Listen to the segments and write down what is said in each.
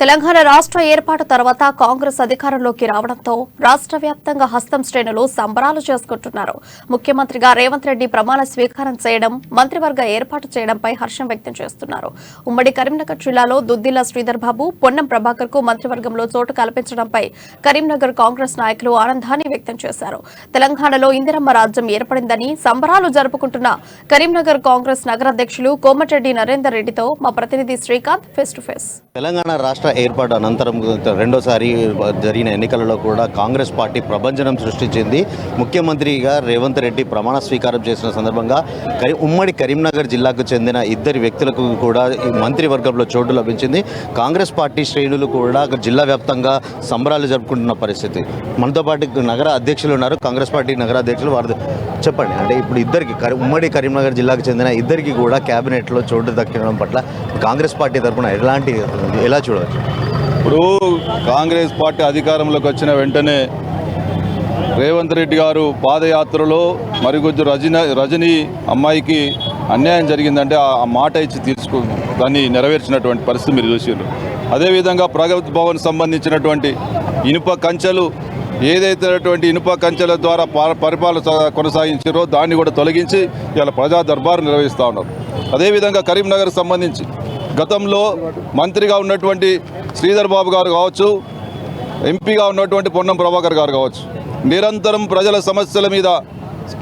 తెలంగాణ రాష్ట్ర ఏర్పాటు తర్వాత కాంగ్రెస్ అధికారంలోకి రావడంతో రాష్ట్ర వ్యాప్తంగా హస్తం శ్రేణులు సంబరాలు చేసుకుంటున్నారు. ముఖ్యమంత్రిగా రేవంత్ రెడ్డి ప్రమాణ స్వీకారం చేయడం, మంత్రివర్గ ఏర్పాటు చేయడంపై హర్షం వ్యక్తం చేస్తున్నారు. ఉమ్మడి కరీంనగర్ జిల్లాలో దుద్దిల్ల శ్రీధర్ బాబు, పొన్నం ప్రభాకర్ కు మంత్రివర్గంలో చోటు కల్పించడంపై కరీంనగర్ కాంగ్రెస్ నాయకులు ఆనందాన్ని వ్యక్తం చేశారు. తెలంగాణలో ఇందిరమ్మ రాజ్యం ఏర్పడిందని సంబరాలు జరుపుకుంటున్న కరీంనగర్ కాంగ్రెస్ నగరాధ్యక్షులు కోమటిరెడ్డి నరేందర్ రెడ్డితో మా ప్రతినిధి Srikanth face to face. Telangana రాష్ట్ర ఏర్పాటు అనంతరం రెండోసారి జరిగిన ఎన్నికలలో కూడా కాంగ్రెస్ పార్టీ ప్రభంజనం సృష్టించింది. ముఖ్యమంత్రిగా రేవంత్ రెడ్డి ప్రమాణ స్వీకారం చేసిన సందర్భంగా ఉమ్మడి కరీంనగర్ జిల్లాకు చెందిన ఇద్దరు వ్యక్తులకు కూడా మంత్రివర్గంలో చోటు లభించింది. కాంగ్రెస్ పార్టీ శ్రేణులు కూడా జిల్లా వ్యాప్తంగా సంబరాలు జరుపుకుంటున్న పరిస్థితి. మనతో పాటు నగర అధ్యక్షులు ఉన్నారు, కాంగ్రెస్ పార్టీ నగర అధ్యక్షులు. వారు చెప్పండి, అంటే ఇప్పుడు ఇద్దరికి ఉమ్మడి కరీంనగర్ జిల్లాకు చెందిన ఇద్దరికి కూడా క్యాబినెట్లో చోటు దక్కడం పట్ల కాంగ్రెస్ పార్టీ తరఫున ఎలా చూడవచ్చు? ఇప్పుడు కాంగ్రెస్ పార్టీ అధికారంలోకి వచ్చిన వెంటనే రేవంత్ రెడ్డి గారు పాదయాత్రలో మరికొద్ది రజనీ అమ్మాయికి అన్యాయం జరిగిందంటే ఆ మాట ఇచ్చి దాన్ని నెరవేర్చినటువంటి పరిస్థితి మీరు చూసారు. అదేవిధంగా ప్రగతి భవన్ సంబంధించినటువంటి ఇనుప కంచెలు ఏదైతే ఇనుప కంచెల ద్వారా పరిపాలన కొనసాగించారో దాన్ని కూడా తొలగించి ఇలా ప్రజా దర్బారు నిర్వహిస్తూ ఉన్నారు. అదేవిధంగా కరీంనగర్ సంబంధించి గతంలో మంత్రిగా ఉన్నటువంటి శ్రీధర్ బాబు గారు కావచ్చు, ఎంపీగా ఉన్నటువంటి పొన్నం ప్రభాకర్ గారు కావచ్చు, నిరంతరం ప్రజల సమస్యల మీద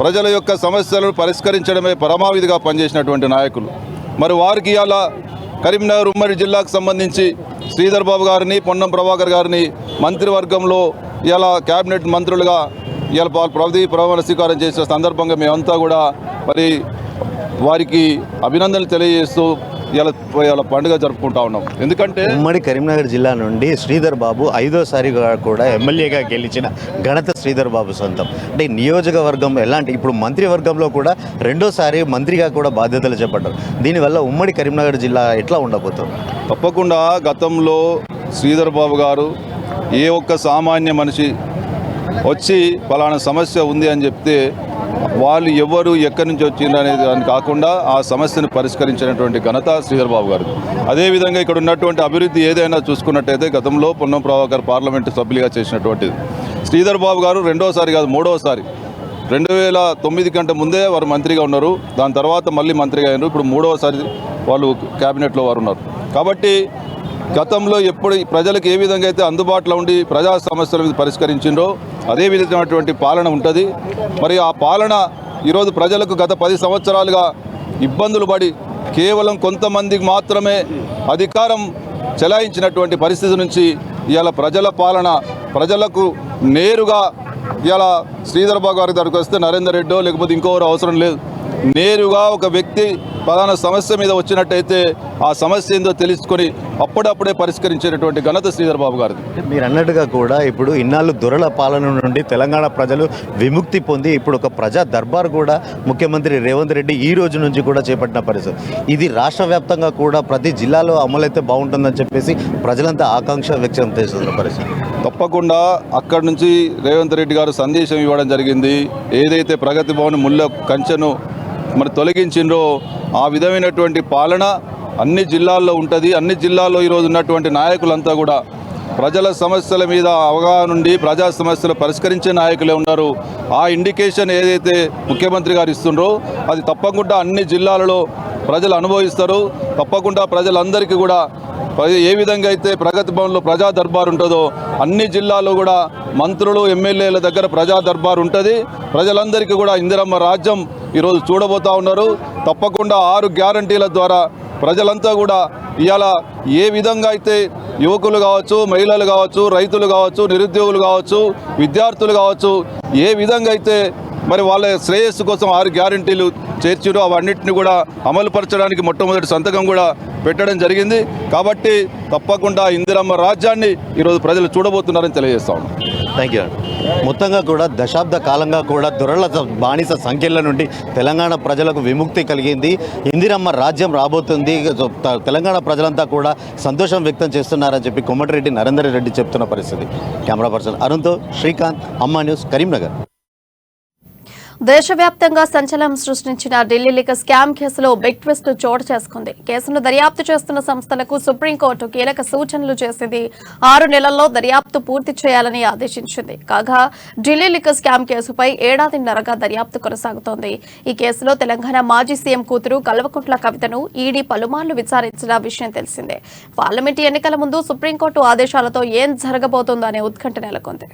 ప్రజల యొక్క సమస్యలను పరిష్కరించడమే పరమావధిగా పనిచేసినటువంటి నాయకులు. మరి వారికి ఇలా కరీంనగర్ ఉమ్మడి జిల్లాకు సంబంధించి శ్రీధర్ బాబు గారిని, పొన్నం ప్రభాకర్ గారిని మంత్రివర్గంలో ఇలా క్యాబినెట్ మంత్రులుగా ఇలా ప్రమాణ స్వీకారం చేసిన సందర్భంగా మేమంతా కూడా మరి వారికి అభినందనలు తెలియజేస్తూ ఇలా పండుగ జరుపుకుంటా ఉన్నాం. ఎందుకంటే ఉమ్మడి కరీంనగర్ జిల్లా నుండి శ్రీధర్ బాబు 5వ కూడా ఎమ్మెల్యేగా గెలిచిన ఘనత శ్రీధర్ బాబు సొంతం. అంటే నియోజకవర్గం ఎలాంటి ఇప్పుడు మంత్రివర్గంలో కూడా రెండోసారి మంత్రిగా కూడా బాధ్యతలు చేపట్టారు. దీనివల్ల ఉమ్మడి కరీంనగర్ జిల్లా ఎట్లా ఉండబోతుంది? తప్పకుండా గతంలో శ్రీధర్ బాబు గారు ఏ ఒక్క సామాన్య మనిషి వచ్చి ఫలానా సమస్య ఉంది అని చెప్తే వాళ్ళు ఎవరు ఎక్కడి నుంచి వచ్చిండ్రు అనేది దాన్ని కాకుండా ఆ సమస్యను పరిష్కరించినటువంటి ఘనత శ్రీధర్ బాబు గారు. అదేవిధంగా ఇక్కడ ఉన్నటువంటి అభివృద్ధి ఏదైనా చూసుకున్నట్టయితే గతంలో పొన్నం ప్రభాకర్ పార్లమెంటు సభ్యులుగా చేసినటువంటిది. శ్రీధర్ బాబు గారు రెండోసారి కాదు మూడవసారి 2009 కంటే ముందే వారు మంత్రిగా ఉన్నారు. దాని తర్వాత మళ్ళీ మంత్రిగా అయినారు. ఇప్పుడు మూడవసారి వాళ్ళు క్యాబినెట్లో వారు ఉన్నారు. కాబట్టి గతంలో ఎప్పుడు ప్రజలకు ఏ విధంగా అయితే అందుబాటులో ఉండి ప్రజా సమస్యల మీద పరిష్కరించిండ్రో అదే విధమైనటువంటి పాలన ఉంటుంది. మరి ఆ పాలన ఈరోజు ప్రజలకు గత 10 సంవత్సరాలుగా ఇబ్బందులు పడి కేవలం కొంతమందికి మాత్రమే అధికారం చెలాయించినటువంటి పరిస్థితి నుంచి ఇవాళ ప్రజల పాలన ప్రజలకు నేరుగా ఇవాళ శ్రీధర్ బాబు గారి దగ్గరికి వస్తే నరేందర్ రెడ్డో లేకపోతే ఇంకోరు అవసరం లేదు. నేరుగా ఒక వ్యక్తి ప్రధాన సమస్య మీద వచ్చినట్టయితే ఆ సమస్య ఏందో తెలుసుకొని అప్పుడప్పుడే పరిష్కరించేటటువంటి ఘనత శ్రీధర్ బాబు గారిది. మీరు అన్నట్టుగా కూడా ఇప్పుడు ఇన్నాళ్ళు దొరల పాలన నుండి తెలంగాణ ప్రజలు విముక్తి పొంది ఇప్పుడు ఒక ప్రజా దర్బార్ కూడా ముఖ్యమంత్రి రేవంత్ రెడ్డి ఈ రోజు నుంచి కూడా చేపట్టిన పరిస్థితి. ఇది రాష్ట్ర వ్యాప్తంగా కూడా ప్రతి జిల్లాలో అమలైతే బాగుంటుందని చెప్పేసి ప్రజలంతా ఆకాంక్ష వ్యక్తం చేస్తున్న పరిస్థితి. తప్పకుండా అక్కడి నుంచి రేవంత్ రెడ్డి గారు సందేశం ఇవ్వడం జరిగింది. ఏదైతే ప్రగతి భవన్ ముళ్ళ కంచెను మరి తొలగించిండ్రో ఆ విధమైనటువంటి పాలన అన్ని జిల్లాల్లో ఉంటుంది. అన్ని జిల్లాల్లో ఈరోజు ఉన్నటువంటి నాయకులంతా కూడా ప్రజల సమస్యల మీద అవగాహన ఉండి ప్రజా సమస్యలు పరిష్కరించే నాయకులే ఉన్నారు. ఆ ఇండికేషన్ ఏదైతే ముఖ్యమంత్రి గారు ఇస్తుండ్రో అది తప్పకుండా అన్ని జిల్లాలలో ప్రజలు అనుభవిస్తారు. తప్పకుండా ప్రజలందరికీ కూడా ఏ విధంగా అయితే ప్రగతి భవన్లో ప్రజా దర్బార్ ఉంటుందో అన్ని జిల్లాల్లో కూడా మంత్రులు ఎమ్మెల్యేల దగ్గర ప్రజా దర్బార్ ఉంటుంది. ప్రజలందరికీ కూడా ఇందిరమ్మ రాజ్యం ఈరోజు చూడబోతూ ఉన్నారు. తప్పకుండా 6 గ్యారంటీల ద్వారా ప్రజలంతా కూడా ఇవాళ ఏ విధంగా అయితే యువకులు కావచ్చు, మహిళలు కావచ్చు, రైతులు కావచ్చు, నిరుద్యోగులు కావచ్చు, విద్యార్థులు కావచ్చు, ఏ విధంగా అయితే మరి వాళ్ళ శ్రేయస్సు కోసం 6 గ్యారంటీలు చేర్చారో అవన్నింటినీ కూడా అమలుపరచడానికి మొట్టమొదటి సంతకం కూడా పెట్టడం జరిగింది. కాబట్టి తప్పకుండా ఇందిరమ్మ రాజ్యాన్ని ఈరోజు ప్రజలు చూడబోతున్నారని తెలియజేస్తా ఉన్నాం. Thank you. మొత్తంగా కూడా దశాబ్ద కాలంగా కూడా దొరల బానిస సంఖ్యల నుండి తెలంగాణ ప్రజలకు విముక్తి కలిగింది. ఇందిరమ్మ రాజ్యం రాబోతుంది. తెలంగాణ ప్రజలంతా కూడా సంతోషం వ్యక్తం చేస్తున్నారని చెప్పి కోమటిరెడ్డి నరేందర్ రెడ్డి చెప్తున్న పరిస్థితి. కెమెరా పర్సన్ అరుణ్తో శ్రీకాంత్, అమ్మా న్యూస్, కరీంనగర్. దేశవ్యాప్తంగా సంచలనం సృష్టించిన ఢిల్లీ లిక్కర్ స్కామ్ కేసులో బిగ్ ట్విస్ట్ చోటు చేసుకుంది. కేసును దర్యాప్తు చేస్తున్న సంస్థలకు సుప్రీంకోర్టు కీలక సూచనలు చేసింది. 6 నెలల్లో దర్యాప్తు పూర్తి చేయాలని ఆదేశించింది. కాగా ఢిల్లీ లిక్కర్ స్కామ్ కేసుపై ఏడాదిన్నరగా దర్యాప్తు కొనసాగుతోంది. ఈ కేసులో తెలంగాణ మాజీ సీఎం కూతురు కల్వకుంట్ల కవితను ఈడీ పలుమార్లు విచారించిన విషయం తెలిసిందే. పార్లమెంటు ఎన్నికల ముందు సుప్రీంకోర్టు ఆదేశాలతో ఏం జరగబోతోందో అనే ఉత్కంఠ నెలకొంది.